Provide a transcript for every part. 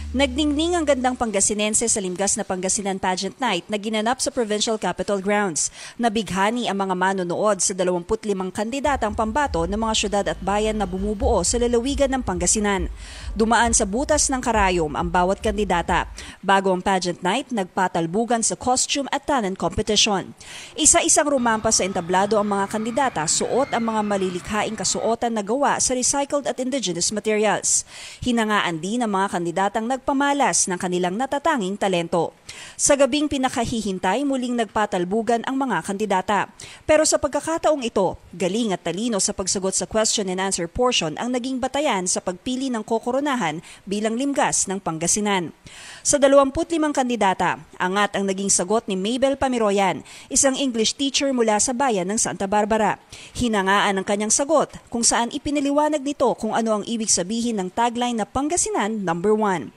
Nagdingning ang gandang Pangasinense sa Limgas na Pangasinan Pageant Night na ginanap sa Provincial Capitol Grounds. Nabighani ang mga manonood sa 25 kandidatang pambato ng mga syudad at bayan na bumubuo sa lalawigan ng Pangasinan. Dumaan sa butas ng karayom ang bawat kandidata. Bago ang Pageant Night, nagpatalbugan sa costume at talent competition. Isa-isang rumampa sa entablado ang mga kandidata, suot ang mga malilikhaing kasuotan na gawa sa recycled at indigenous materials. Hinangaan din ang mga kandidatang nagpamalas ng kanilang natatanging talento. Sa gabing pinakahihintay, muling nagpatalbugan ang mga kandidata. Pero sa pagkakataong ito, galing at talino sa pagsagot sa question and answer portion ang naging batayan sa pagpili ng kokoronahan bilang Limgas ng Pangasinan. Sa 25 kandidata, angat ang naging sagot ni Mabel Pamiroyan, isang English teacher mula sa bayan ng Santa Barbara. Hinangaan ang kanyang sagot kung saan ipinaliwanag nito kung ano ang ibig sabihin ng tagline na Pangasinan number 1.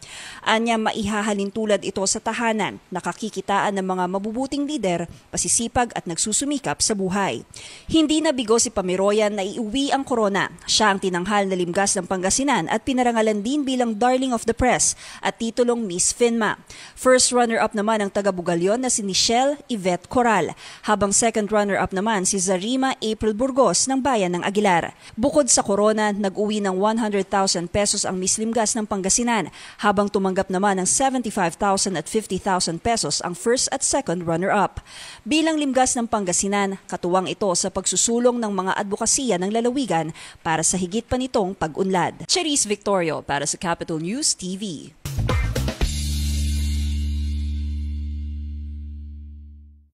Anya maihahalin tulad ito sa tahanan, nakakikitaan ng mga mabubuting lider, pasisipag at nagsusumikap sa buhay. Hindi nabigo si Pamiroyan na iuwi ang korona. Siya ang tinanghal na Limgas ng Pangasinan at pinarangalan din bilang Darling of the Press at titulong Miss Finma. First runner-up naman ang taga-Bugalyon na si Nichelle Yvette Coral, habang second runner-up naman si Zarima April Burgos ng bayan ng Aguilar. Bukod sa korona, nag-uwi ng 100,000 pesos ang Miss Limgas ng Pangasinan, habang tumanggap naman ng 75,000 at 50,000 pesos ang first at second runner-up. Bilang Limgas ng Pangasinan, katuwang ito sa pagsusulong ng mga advokasya ng lalawigan para sa higit pa nitong pag-unlad. Cherise Victorio para sa Capital News TV.